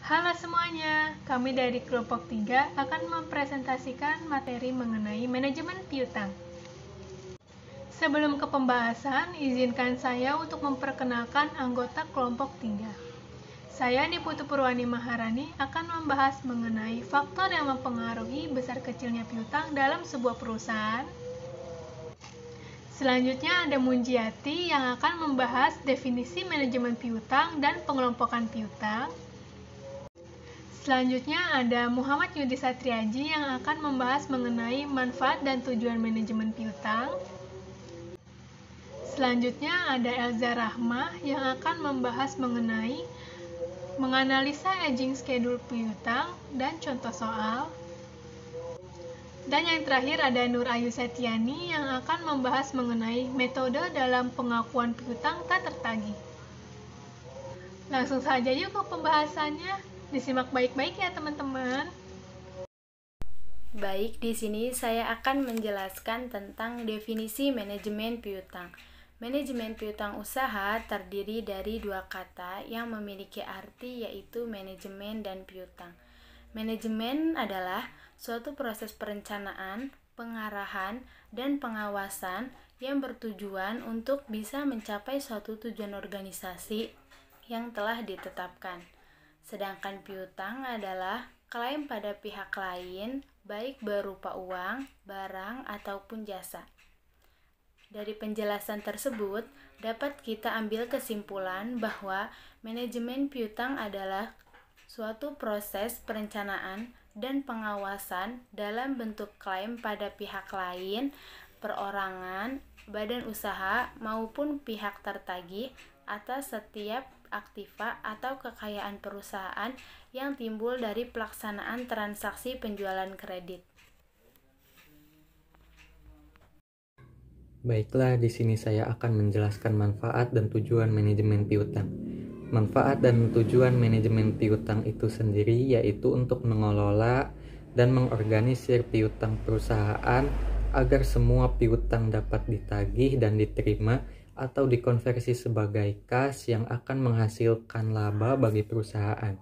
Halo semuanya, kami dari kelompok 3 akan mempresentasikan materi mengenai manajemen piutang. Sebelum ke pembahasan, izinkan saya untuk memperkenalkan anggota kelompok 3. Saya Niputu Purwani Maharani akan membahas mengenai faktor yang mempengaruhi besar kecilnya piutang dalam sebuah perusahaan. Selanjutnya ada Munjiati yang akan membahas definisi manajemen piutang dan pengelompokan piutang. Selanjutnya ada Muhammad Yudi Satriaji yang akan membahas mengenai manfaat dan tujuan manajemen piutang. Selanjutnya ada Elza Rahmah yang akan membahas mengenai menganalisa aging schedule piutang dan contoh soal. Dan yang terakhir ada Nur Ayu Setiani yang akan membahas mengenai metode dalam pengakuan piutang tak tertagih. Langsung saja yuk ke pembahasannya. Disimak baik-baik ya teman-teman. Baik, di sini saya akan menjelaskan tentang definisi manajemen piutang. Manajemen piutang usaha terdiri dari dua kata yang memiliki arti yaitu manajemen dan piutang. Manajemen adalah suatu proses perencanaan, pengarahan, dan pengawasan yang bertujuan untuk bisa mencapai suatu tujuan organisasi yang telah ditetapkan. Sedangkan piutang adalah klaim pada pihak lain, baik berupa uang, barang, ataupun jasa. Dari penjelasan tersebut, dapat kita ambil kesimpulan bahwa manajemen piutang adalah suatu proses perencanaan dan pengawasan dalam bentuk klaim pada pihak lain, perorangan, badan usaha, maupun pihak tertagih atas setiap aktiva atau kekayaan perusahaan yang timbul dari pelaksanaan transaksi penjualan kredit. Baiklah, di sini saya akan menjelaskan manfaat dan tujuan manajemen piutang. Manfaat dan tujuan manajemen piutang itu sendiri yaitu untuk mengelola dan mengorganisir piutang perusahaan agar semua piutang dapat ditagih dan diterima atau dikonversi sebagai kas yang akan menghasilkan laba bagi perusahaan.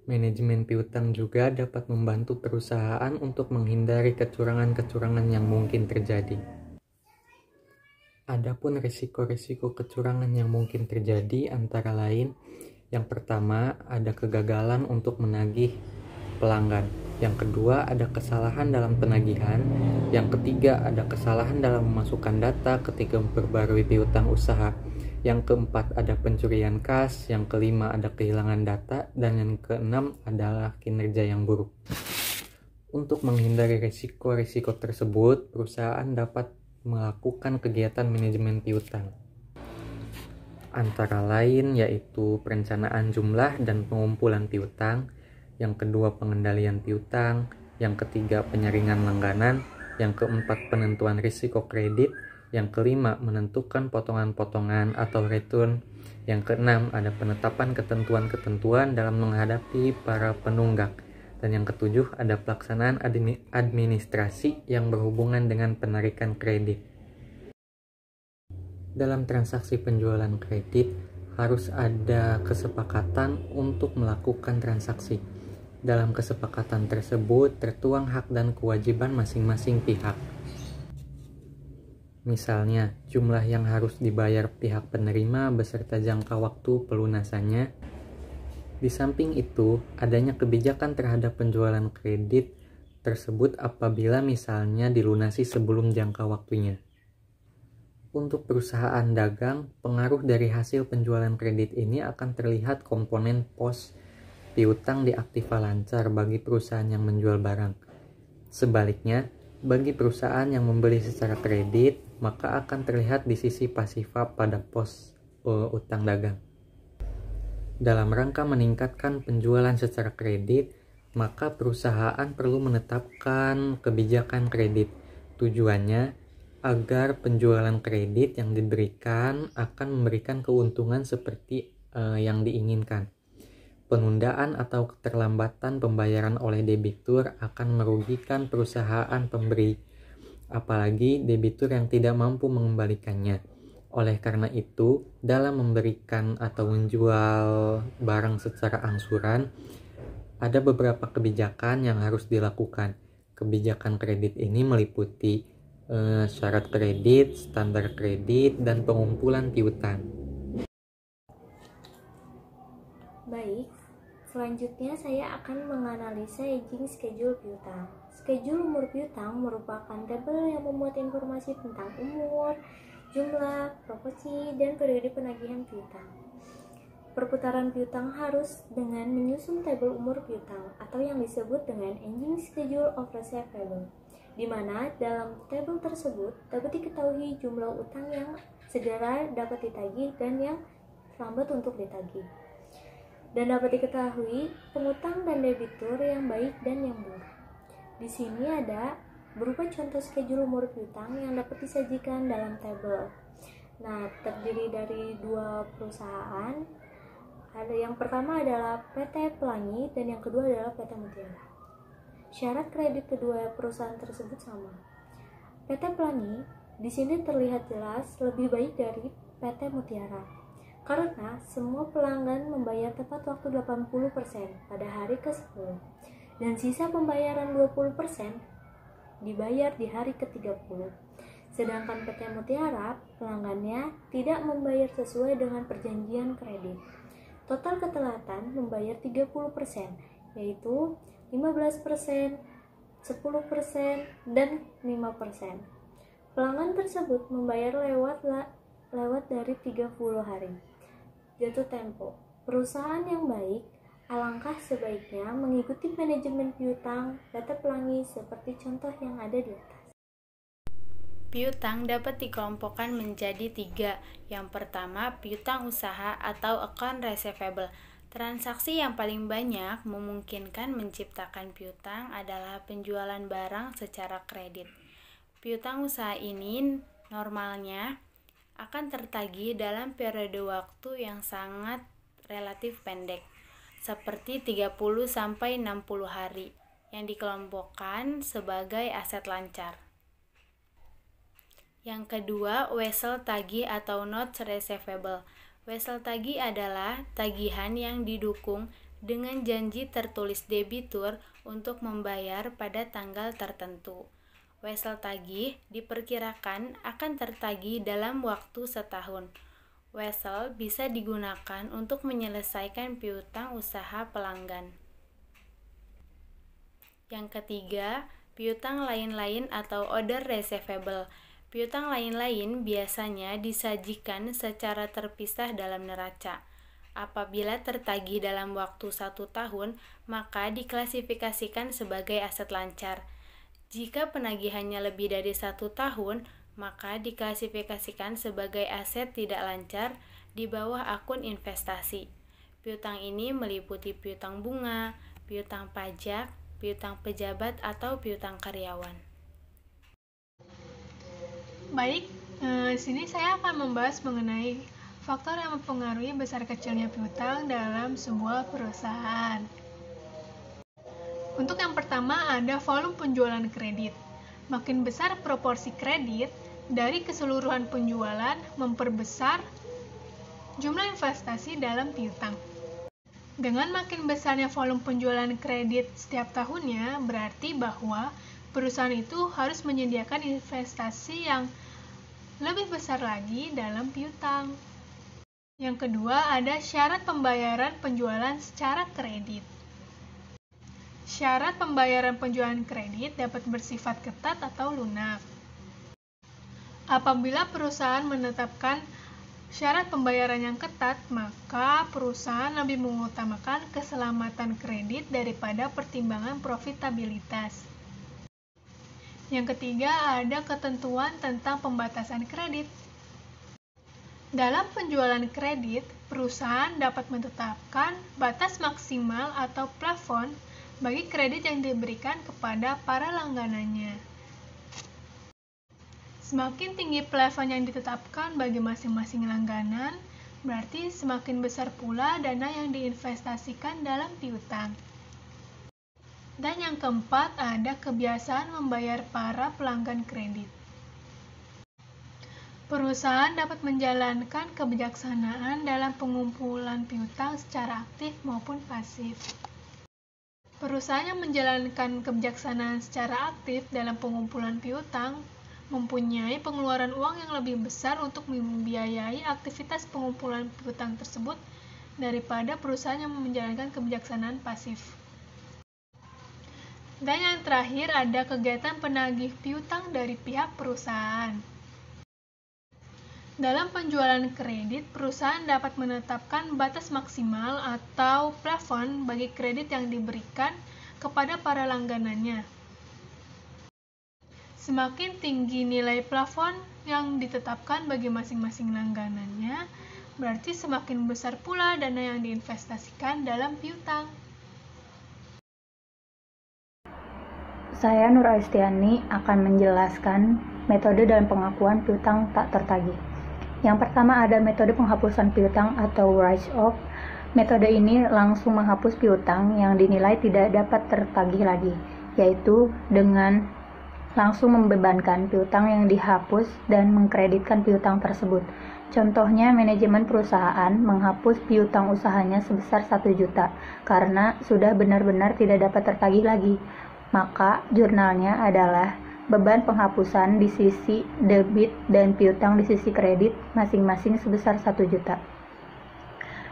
Manajemen piutang juga dapat membantu perusahaan untuk menghindari kecurangan-kecurangan yang mungkin terjadi. Adapun risiko-risiko kecurangan yang mungkin terjadi antara lain, yang pertama ada kegagalan untuk menagih pelanggan, yang kedua ada kesalahan dalam penagihan, yang ketiga ada kesalahan dalam memasukkan data ketika memperbarui piutang usaha, yang keempat ada pencurian kas, yang kelima ada kehilangan data, dan yang keenam adalah kinerja yang buruk. Untuk menghindari risiko-risiko tersebut, perusahaan dapat melakukan kegiatan manajemen piutang. Antara lain yaitu perencanaan jumlah dan pengumpulan piutang, yang kedua pengendalian piutang, yang ketiga penyaringan langganan, yang keempat penentuan risiko kredit, yang kelima menentukan potongan-potongan atau return, yang keenam ada penetapan ketentuan-ketentuan dalam menghadapi para penunggak, dan yang ketujuh ada pelaksanaan administrasi yang berhubungan dengan penarikan kredit. Dalam transaksi penjualan kredit harus ada kesepakatan untuk melakukan transaksi. Dalam kesepakatan tersebut tertuang hak dan kewajiban masing-masing pihak. Misalnya, jumlah yang harus dibayar pihak penerima beserta jangka waktu pelunasannya. Di samping itu, adanya kebijakan terhadap penjualan kredit tersebut apabila misalnya dilunasi sebelum jangka waktunya. Untuk perusahaan dagang, pengaruh dari hasil penjualan kredit ini akan terlihat komponen pos piutang di aktiva lancar bagi perusahaan yang menjual barang. Sebaliknya, bagi perusahaan yang membeli secara kredit, maka akan terlihat di sisi pasifa pada pos utang dagang. Dalam rangka meningkatkan penjualan secara kredit, maka perusahaan perlu menetapkan kebijakan kredit. Tujuannya agar penjualan kredit yang diberikan akan memberikan keuntungan seperti yang diinginkan. Penundaan atau keterlambatan pembayaran oleh debitur akan merugikan perusahaan pemberi, apalagi debitur yang tidak mampu mengembalikannya. Oleh karena itu, dalam memberikan atau menjual barang secara angsuran, ada beberapa kebijakan yang harus dilakukan. Kebijakan kredit ini meliputi syarat kredit, standar kredit, dan pengumpulan piutang. Baik, selanjutnya saya akan menganalisa aging schedule piutang. Schedule umur piutang merupakan tabel yang memuat informasi tentang umur, jumlah, proporsi, dan periode penagihan piutang. Perputaran piutang harus dengan menyusun tabel umur piutang atau yang disebut dengan aging schedule of receivable, di mana dalam tabel tersebut dapat diketahui jumlah utang yang segera dapat ditagih dan yang lambat untuk ditagih. Dan dapat diketahui pengutang dan debitur yang baik dan yang buruk. Di sini ada berupa contoh schedule umur piutang yang dapat disajikan dalam tabel. Nah, terdiri dari dua perusahaan. Ada yang pertama adalah PT Pelangi dan yang kedua adalah PT Mutiara. Syarat kredit kedua perusahaan tersebut sama. PT Pelangi di sini terlihat jelas lebih baik dari PT Mutiara karena semua pelanggan membayar tepat waktu 80% pada hari ke-10 dan sisa pembayaran 20% dibayar di hari ke-30. Sedangkan PT Mutiara, pelanggannya tidak membayar sesuai dengan perjanjian kredit. Total ketelatan membayar 30%, yaitu 15%, 10%, dan 5%. Pelanggan tersebut membayar lewat dari 30 hari. Jatuh tempo. Perusahaan yang baik alangkah sebaiknya mengikuti manajemen piutang PT Pelangi seperti contoh yang ada di atas. Piutang dapat dikelompokkan menjadi 3. Yang pertama, piutang usaha atau account receivable. Transaksi yang paling banyak memungkinkan menciptakan piutang adalah penjualan barang secara kredit. Piutang usaha ini normalnya akan tertagih dalam periode waktu yang sangat relatif pendek, seperti 30-60 hari, yang dikelompokkan sebagai aset lancar. Yang kedua, wesel tagih atau notes receivable. Wesel tagih adalah tagihan yang didukung dengan janji tertulis debitur untuk membayar pada tanggal tertentu. Wesel tagih diperkirakan akan tertagih dalam waktu setahun. Wesel bisa digunakan untuk menyelesaikan piutang usaha pelanggan. Yang ketiga, piutang lain-lain atau other receivable. Piutang lain-lain biasanya disajikan secara terpisah dalam neraca. Apabila tertagih dalam waktu 1 tahun, maka diklasifikasikan sebagai aset lancar. Jika penagihannya lebih dari 1 tahun, maka diklasifikasikan sebagai aset tidak lancar di bawah akun investasi. Piutang ini meliputi piutang bunga, piutang pajak, piutang pejabat, atau piutang karyawan. Baik, sini saya akan membahas mengenai faktor yang mempengaruhi besar kecilnya piutang dalam sebuah perusahaan. Untuk yang pertama ada volume penjualan kredit. Makin besar proporsi kredit dari keseluruhan penjualan memperbesar jumlah investasi dalam piutang. Dengan makin besarnya volume penjualan kredit setiap tahunnya, berarti bahwa perusahaan itu harus menyediakan investasi yang lebih besar lagi dalam piutang. Yang kedua ada syarat pembayaran penjualan secara kredit. Syarat pembayaran penjualan kredit dapat bersifat ketat atau lunak. Apabila perusahaan menetapkan syarat pembayaran yang ketat, maka perusahaan lebih mengutamakan keselamatan kredit daripada pertimbangan profitabilitas. Yang ketiga, ada ketentuan tentang pembatasan kredit. Dalam penjualan kredit, perusahaan dapat menetapkan batas maksimal atau plafon bagi kredit yang diberikan kepada para langganannya. Semakin tinggi plafon yang ditetapkan bagi masing-masing langganan, berarti semakin besar pula dana yang diinvestasikan dalam piutang. Dan yang keempat, ada kebiasaan membayar para pelanggan kredit. Perusahaan dapat menjalankan kebijaksanaan dalam pengumpulan piutang secara aktif maupun pasif. Perusahaan yang menjalankan kebijaksanaan secara aktif dalam pengumpulan piutang mempunyai pengeluaran uang yang lebih besar untuk membiayai aktivitas pengumpulan piutang tersebut daripada perusahaan yang menjalankan kebijaksanaan pasif. Dan yang terakhir ada kegiatan penagih piutang dari pihak perusahaan. Dalam penjualan kredit, perusahaan dapat menetapkan batas maksimal atau plafon bagi kredit yang diberikan kepada para langganannya. Semakin tinggi nilai plafon yang ditetapkan bagi masing-masing langganannya, berarti semakin besar pula dana yang diinvestasikan dalam piutang. Saya Nur Aistiani akan menjelaskan metode dalam pengakuan piutang tak tertagih. Yang pertama ada metode penghapusan piutang atau write-off. Metode ini langsung menghapus piutang yang dinilai tidak dapat tertagih lagi, yaitu dengan langsung membebankan piutang yang dihapus dan mengkreditkan piutang tersebut. Contohnya, manajemen perusahaan menghapus piutang usahanya sebesar 1 juta karena sudah benar-benar tidak dapat tertagih lagi. Maka jurnalnya adalah beban penghapusan di sisi debit dan piutang di sisi kredit masing-masing sebesar 1 juta.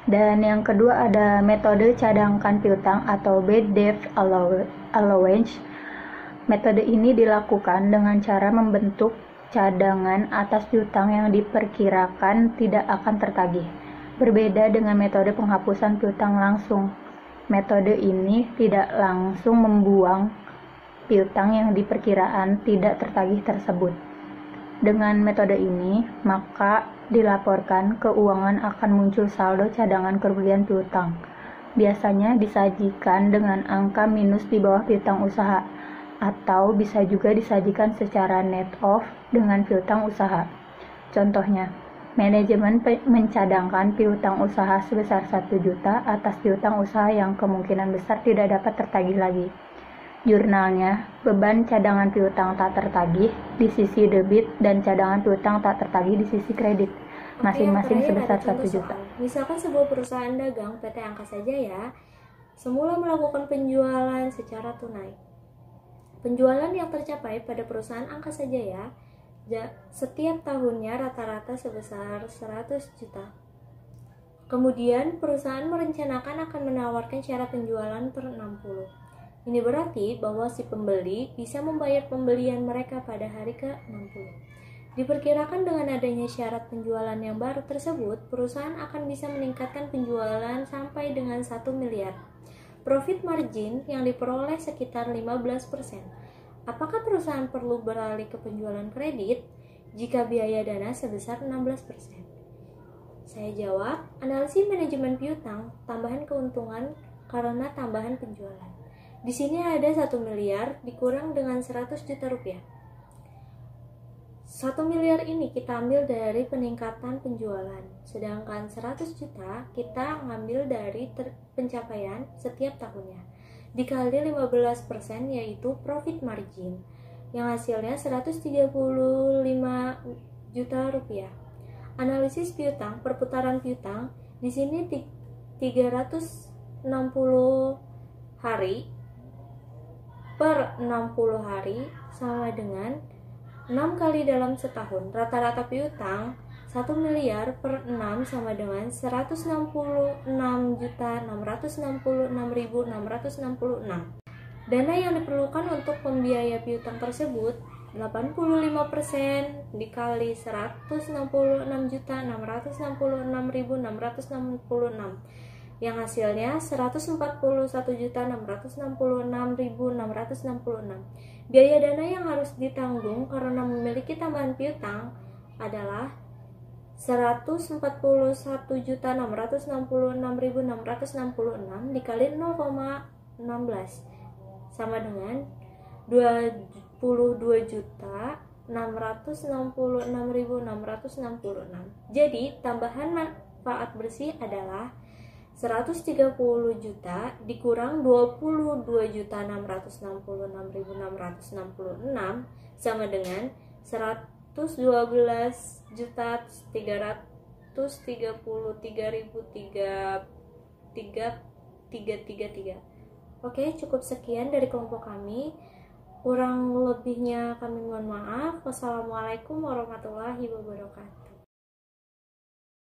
Dan yang kedua ada metode cadangkan piutang atau bad debt allowance. Metode ini dilakukan dengan cara membentuk cadangan atas piutang yang diperkirakan tidak akan tertagih. Berbeda dengan metode penghapusan piutang langsung. Metode ini tidak langsung membuang piutang yang diperkiraan tidak tertagih tersebut. Dengan metode ini, maka dilaporkan keuangan akan muncul saldo cadangan kerugian piutang. Biasanya disajikan dengan angka minus di bawah piutang usaha, atau bisa juga disajikan secara net off dengan piutang usaha. Contohnya, manajemen mencadangkan piutang usaha sebesar 1 juta atas piutang usaha yang kemungkinan besar tidak dapat tertagih lagi. Jurnalnya, beban cadangan piutang tak tertagih di sisi debit dan cadangan piutang tak tertagih di sisi kredit, masing-masing sebesar 1 juta. Misalkan sebuah perusahaan dagang PT Angkasa Jaya semula melakukan penjualan secara tunai. Penjualan yang tercapai pada perusahaan Angkasa Jaya setiap tahunnya rata-rata sebesar 100 juta. Kemudian perusahaan merencanakan akan menawarkan syarat penjualan per 60. Ini berarti bahwa si pembeli bisa membayar pembelian mereka pada hari ke-60. Diperkirakan dengan adanya syarat penjualan yang baru tersebut, perusahaan akan bisa meningkatkan penjualan sampai dengan 1 miliar. Profit margin yang diperoleh sekitar 15%. Apakah perusahaan perlu beralih ke penjualan kredit jika biaya dana sebesar 16%? Saya jawab, analisis manajemen piutang, tambahan keuntungan karena tambahan penjualan. Di sini ada 1 miliar dikurang dengan 100 juta rupiah. 1 miliar ini kita ambil dari peningkatan penjualan, sedangkan 100 juta kita ngambil dari pencapaian setiap tahunnya. Dikali 15% yaitu profit margin, yang hasilnya 135 juta rupiah. Analisis piutang, perputaran piutang, di sini 360 hari per 60 hari sama dengan 6 kali dalam setahun. Rata-rata piutang 1 miliar per 6 sama dengan 166.666.666. Dana yang diperlukan untuk membiayai piutang tersebut 85% dikali 166.666.666, yang hasilnya 141.666.666. Biaya dana yang harus ditanggung karena memiliki tambahan piutang adalah 141.666.666 dikali 0,16 sama dengan 22.666.666. Jadi tambahan manfaat bersih adalah 130 juta dikurang 22.666.666 sama dengan 12.333.333. Oke, cukup sekian dari kelompok kami. Kurang lebihnya kami mohon maaf. Wassalamualaikum warahmatullahi wabarakatuh.